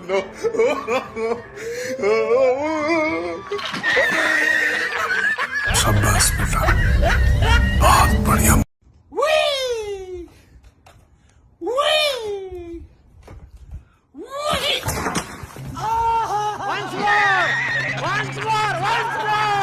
no. शाबाश बेटा, बहुत बढ़िया।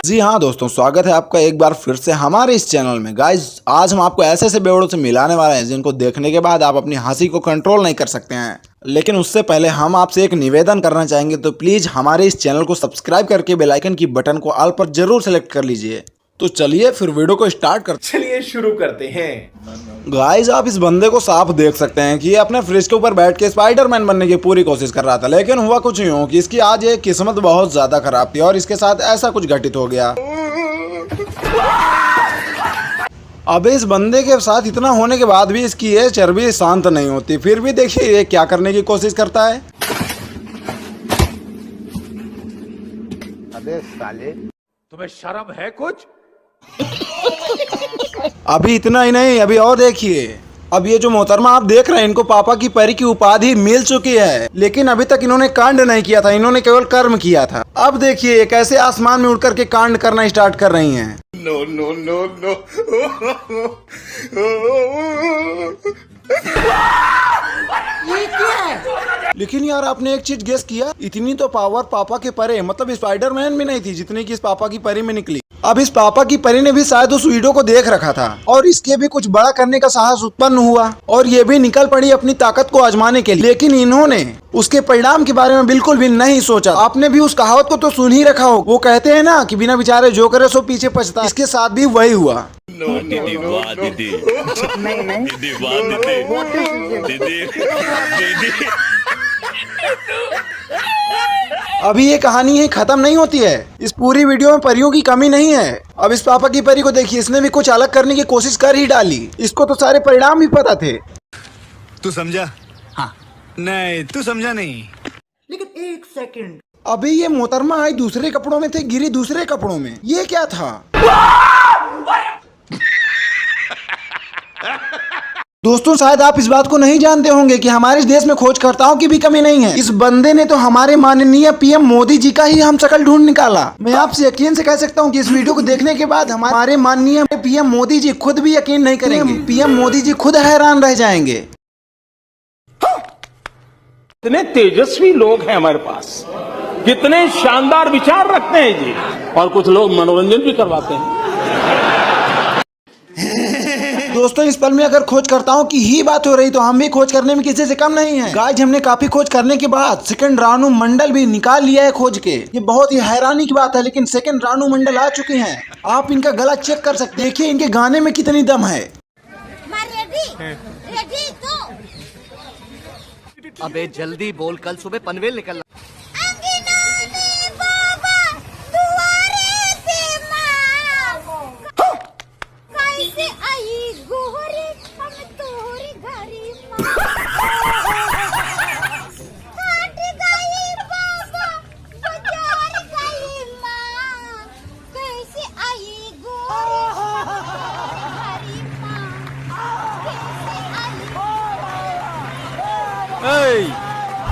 जी हाँ दोस्तों, स्वागत है आपका एक बार फिर से हमारे इस चैनल में। गाइज, आज हम आपको ऐसे ऐसे बेवड़ों से मिलाने वाले हैं जिनको देखने के बाद आप अपनी हंसी को कंट्रोल नहीं कर सकते हैं। लेकिन उससे पहले हम आपसे एक निवेदन करना चाहेंगे, तो प्लीज हमारे इस चैनल को सब्सक्राइब करके बेल आइकन की बटन को ऑल पर जरूर सेलेक्ट कर लीजिए। तो चलिए फिर वीडियो को स्टार्ट शुरू करते हैं। गाइज, आप इस बंदे को साफ देख सकते हैं कि ये अपने फ्रिज के ऊपर बैठ के स्पाइडरमैन बनने की पूरी कोशिश कर रहा था, लेकिन हुआ कुछ यूं कि इसकी आज ये किस्मत बहुत ज्यादा खराब थी और इसके साथ ऐसा कुछ घटित हो गया। अब इस बंदे के साथ इतना होने के बाद भी इसकी ये चर्बी शांत नहीं होती। फिर भी देखिए ये क्या करने की कोशिश करता है। अबे साले, तुम्हें शर्म है कुछ? अभी इतना ही नहीं, अभी और देखिए। अब ये जो मोहतरमा आप देख रहे हैं, इनको पापा की परी की उपाधि मिल चुकी है, लेकिन अभी तक इन्होंने कांड नहीं किया था, इन्होंने केवल कर्म किया था। अब देखिए ये कैसे आसमान में उड़ करके कांड करना स्टार्ट कर रही हैं। No, no, no, no. लेकिन यार आपने एक चीज गेस किया, इतनी तो पावर पापा के परे मतलब स्पाइडरमैन में नहीं थी जितनी कि इस पापा की परी में निकली। अब इस पापा की परी ने भी शायद उस वीडियो को देख रखा था और इसके भी कुछ बड़ा करने का साहस उत्पन्न हुआ और ये भी निकल पड़ी अपनी ताकत को आजमाने के लिए। लेकिन इन्होंने उसके परिणाम के बारे में बिल्कुल भी नहीं सोचा। आपने भी उस कहावत को तो सुन ही रखा हो, वो कहते हैं ना कि बिना विचारे जो करे सो पीछे पछता। इसके साथ भी वही हुआ। अभी ये कहानी ही खत्म नहीं होती है। इस पूरी वीडियो में परियों की कमी नहीं है। अब इस पापा की परी को देखिए, इसने भी कुछ अलग करने की कोशिश कर ही डाली। इसको तो सारे परिणाम भी पता थे। तू समझा? हाँ। नहीं, तू समझा नहीं। लेकिन एक सेकंड, अभी ये मोहतरमा आई दूसरे कपड़ों में थे, गिरी दूसरे कपड़ों में। ये क्या था? दोस्तों, शायद आप इस बात को नहीं जानते होंगे कि हमारे इस देश में खोजकर्ताओं की भी कमी नहीं है। इस बंदे ने तो हमारे माननीय पीएम मोदी जी का ही हम शकल ढूंढ निकाला। मैं आपसे यकीन से कह सकता हूं कि इस वीडियो को देखने के बाद हमारे माननीय पीएम मोदी जी खुद भी यकीन नहीं करेंगे। पीएम मोदी जी खुद हैरान रह जाएंगे। कितने तेजस्वी लोग हैं हमारे पास, कितने शानदार विचार रखते हैं जी, और कुछ लोग मनोरंजन भी करवाते हैं। दोस्तों, इस पल में अगर खोजकर्ताओं की ही बात हो रही तो हम भी खोज करने में किसी से कम नहीं है। गाइस, हमने काफी खोज करने के बाद सेकंड रानू मंडल भी निकाल लिया है खोज के। ये बहुत ही हैरानी की बात है, लेकिन सेकंड रानू मंडल आ चुकी हैं। आप इनका गला चेक कर सकते हैं। देखिए इनके गाने में कितनी दम है। रेडी तो अबे जल्दी बोल, कल सुबह पनवेल निकलना।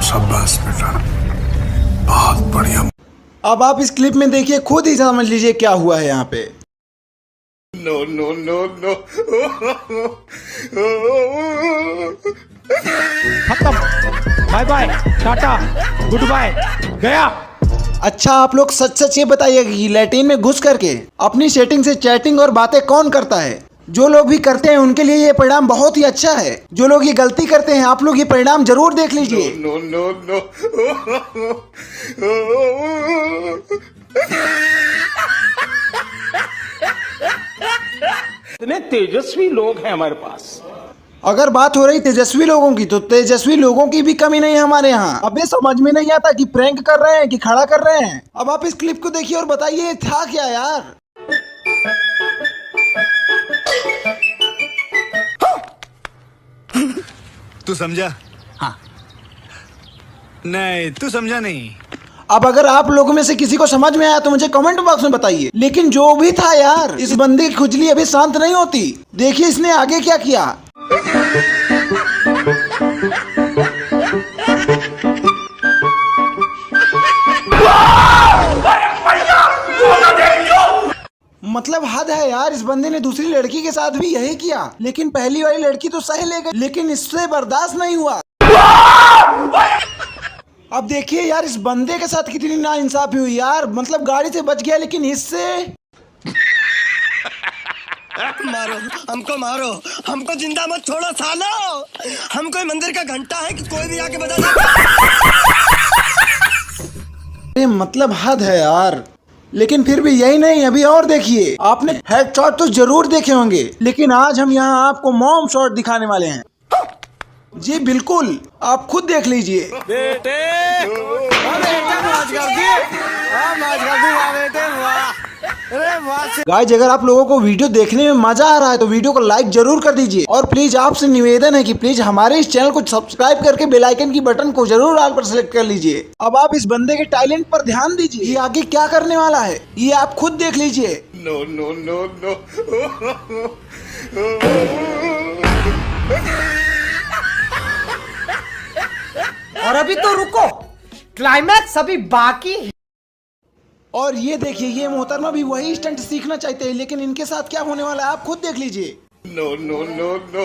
शाबाश बेटा, बहुत बढ़िया। अब आप इस क्लिप में देखिए, खुद ही समझ लीजिए क्या हुआ है यहाँ पे। No, no, no, no. खत्म, बाय बाय, टाटा, गुड बाय, गया। अच्छा, आप लोग सच सच ये बताइएगा कि लैट्रिन में घुस करके अपनी सेटिंग से चैटिंग और बातें कौन करता है? जो लोग भी करते हैं उनके लिए ये परिणाम बहुत ही अच्छा है। जो लोग ये गलती करते हैं, आप लोग ये परिणाम जरूर देख लीजिए। No, no, no. कितने तेजस्वी लोग हैं हमारे पास। अगर बात हो रही तेजस्वी लोगों की, तो तेजस्वी लोगों की भी कमी नहीं है हमारे यहाँ। अब ये समझ में नहीं आता कि प्रैंक कर रहे हैं कि खड़ा कर रहे हैं। अब आप इस क्लिप को देखिए और बताइए था क्या यार। तू समझा? हाँ। नहीं, तू समझा नहीं। अब अगर आप लोगों में से किसी को समझ में आया तो मुझे कमेंट बॉक्स में बताइए। लेकिन जो भी था यार, इस बंदे की खुजली अभी शांत नहीं होती। देखिए इसने आगे क्या किया। मतलब हद है यार, इस बंदे ने दूसरी लड़की के साथ भी यही किया, लेकिन पहली वाली लड़की तो सह ले गई, लेकिन इससे बर्दाश्त नहीं हुआ। अब देखिए यार, इस बंदे के साथ कितनी नाइंसाफी हुई यार, मतलब गाड़ी से बच गया, लेकिन इससे मारो हमको जिंदा मत छोड़ो सालो, हम कोई मंदिर का घंटा है कि कोई भी आके बता दे। अरे मतलब हद है यार। लेकिन फिर भी यही नहीं, अभी और देखिए, आपने हेडशॉट तो जरूर देखे होंगे, लेकिन आज हम यहाँ आपको मॉम शॉट दिखाने वाले हैं। जी बिल्कुल, आप खुद देख लीजिए। गाइज, अगर आप लोगों को वीडियो देखने में मजा आ रहा है तो वीडियो को लाइक जरूर कर दीजिए, और प्लीज आपसे निवेदन है कि प्लीज हमारे इस चैनल को सब्सक्राइब करके बेल आइकन की बटन को जरूर ऑल पर सेलेक्ट कर लीजिए। अब आप इस बंदे के टैलेंट पर ध्यान दीजिए, ये आगे क्या करने वाला है ये आप खुद देख लीजिए। No, no, no, no. और अभी तो रुको, क्लाइमैक्स अभी बाकी है। और ये देखिए, ये मोहतरमा भी वही स्टंट सीखना चाहते हैं, लेकिन इनके साथ क्या होने वाला है आप खुद देख लीजिए। No, no, no, no.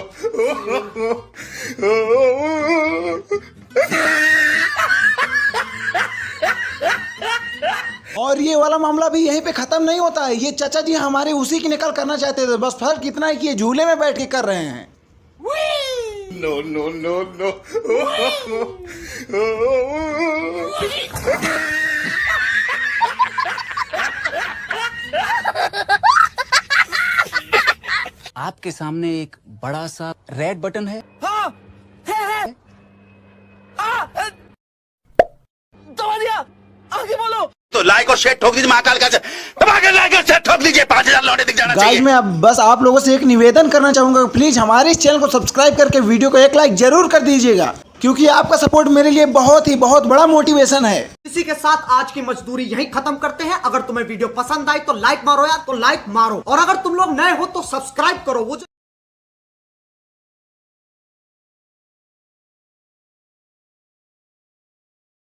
और ये वाला मामला भी यहीं पे खत्म नहीं होता है, ये चाचा जी हमारे उसी की नकल करना चाहते थे, बस फर्क इतना है कि ये झूले में बैठ के कर रहे हैं। No, no, no, no. आपके सामने एक बड़ा सा रेड बटन है। दबा दिया, आगे बोलो। तो लाइक और शेयर ठोक दीजिए, महाकाल का लाइक और शेयर ठोक दीजिए, 5000 लौटे दिख जाना गाइस, मैं अब बस आप लोगों से एक निवेदन करना चाहूंगा, प्लीज हमारे इस चैनल को सब्सक्राइब करके वीडियो को एक लाइक जरूर कर दीजिएगा, क्योंकि आपका सपोर्ट मेरे लिए बहुत बड़ा मोटिवेशन है। इसी के साथ आज की मजदूरी यहीं खत्म करते हैं। अगर तुम्हें वीडियो पसंद आई तो लाइक मारो यार, तो लाइक मारो, और अगर तुम लोग नए हो तो सब्सक्राइब करो। वो